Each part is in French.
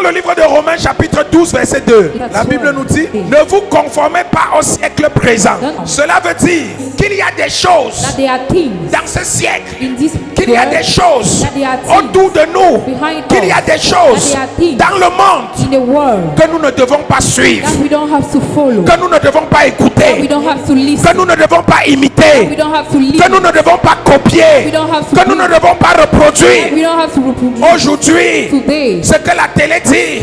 Dans le livre de Romains chapitre 12 verset 2, la Bible nous dit, ne vous conformez pas au siècle présent. Cela veut dire qu'il y a des choses dans ce siècle, qu'il y a des choses autour de nous, qu'il y a des choses dans le monde que nous ne devons pas suivre, que nous ne devons pas écouter, que nous ne devons pas imiter, que nous ne devons pas copier, que nous ne devons pas reproduire. Aujourd'hui, ce que la télé dit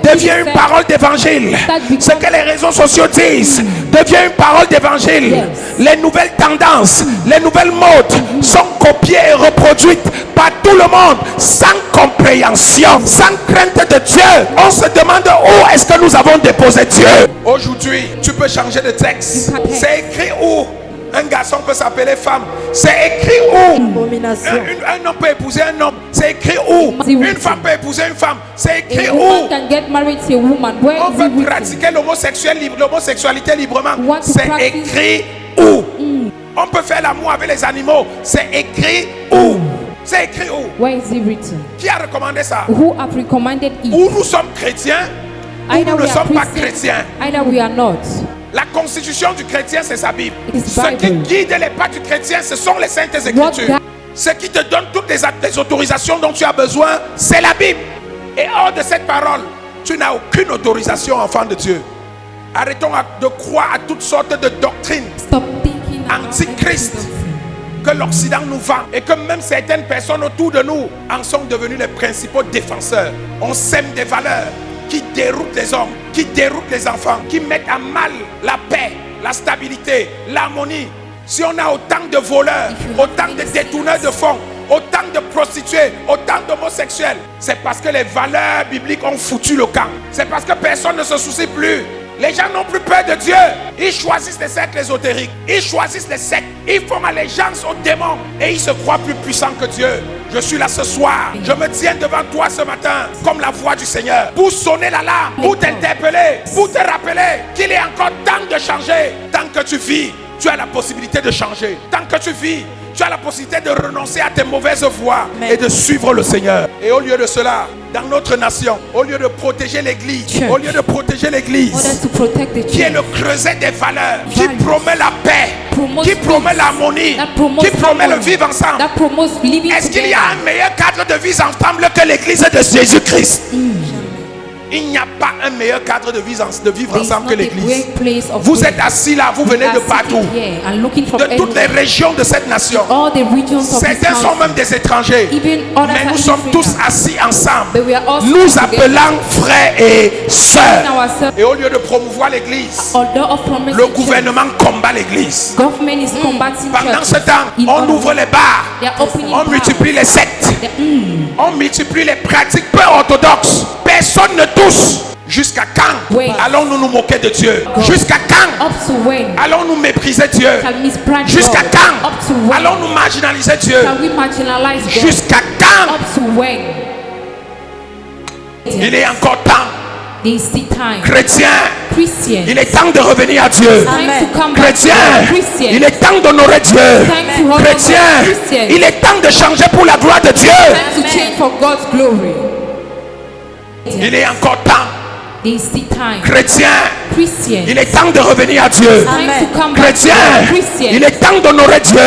devient une parole d'évangile. Ce que les réseaux sociaux disent devient une parole d'évangile. Les nouvelles tendances, les nouvelles modes sont copiées et reproduites par tout le monde sans compréhension, sans crainte de Dieu. On se demande où est-ce que nous avons déposé Dieu. Aujourd'hui, tu peux changer de texte. C'est écrit où un garçon peut s'appeler femme. C'est écrit où un homme peut épouser un homme. C'est écrit où une femme peut épouser une femme. C'est écrit où on peut pratiquer l'homosexualité librement. C'est écrit où on peut faire l'amour avec les animaux. C'est écrit où? C'est écrit où? Where is it written? Qui a recommandé ça? Who have recommended it? Ou nous sommes chrétiens, ou nous ne sommes pas chrétiens. Either we are not. La constitution du chrétien, c'est sa Bible. Ce qui guide les pas du chrétien, ce sont les saintes écritures. Ce qui te donne toutes les autorisations dont tu as besoin, c'est la Bible. Et hors de cette parole, tu n'as aucune autorisation, enfant de Dieu. Arrêtons de croire à toutes sortes de doctrines antichrist que l'Occident nous vend, et que même certaines personnes autour de nous en sont devenus les principaux défenseurs. On sème des valeurs qui déroutent les hommes, qui déroutent les enfants, qui mettent à mal la paix, la stabilité, l'harmonie. Si on a autant de voleurs, autant de détourneurs de fonds, autant de prostituées, autant d'homosexuels, c'est parce que les valeurs bibliques ont foutu le camp. C'est parce que personne ne se soucie plus. Les gens n'ont plus peur de Dieu. Ils choisissent les sectes ésotériques. Ils choisissent les sectes. Ils font allégeance aux démons. Et ils se croient plus puissants que Dieu. Je suis là ce soir. Je me tiens devant toi ce matin comme la voix du Seigneur. Pour sonner l'alarme. Pour t'interpeller. Pour te rappeler qu'il est encore temps de changer. Tant que tu vis, tu as la possibilité de changer. Tant que tu vis, tu as la possibilité de renoncer à tes mauvaises voies et de suivre le Seigneur. Et au lieu de cela, dans notre nation, au lieu de protéger l'église, au lieu de protéger l'église, qui est le creuset des valeurs, qui promet la paix, qui promet l'harmonie, qui promet le vivre ensemble, est-ce qu'il y a un meilleur cadre de vie ensemble que l'église de Jésus-Christ? Il n'y a pas un meilleur cadre de vivre ensemble que l'église. Vous êtes assis là, vous venez de partout, de toutes les régions de cette nation. Certains sont même des étrangers, mais nous sommes tous assis ensemble, nous appelant frères et sœurs. Et au lieu de promouvoir l'église, le gouvernement combat l'église. Pendant ce temps, on ouvre les bars, on multiplie les sectes, on multiplie les pratiques peu orthodoxes. Personne ne touche. Jusqu'à quand allons-nous nous moquer de Dieu? Jusqu'à quand allons-nous mépriser Dieu? Jusqu'à quand allons-nous marginaliser Dieu? Jusqu'à quand? Il est encore temps. Chrétien, il est temps de revenir à Dieu. Chrétien, il est temps d'honorer Dieu. Chrétien, il est temps de changer pour la gloire de Dieu. Il est encore temps. Chrétien, il est temps de revenir à Dieu. Chrétien, il est temps d'honorer Dieu.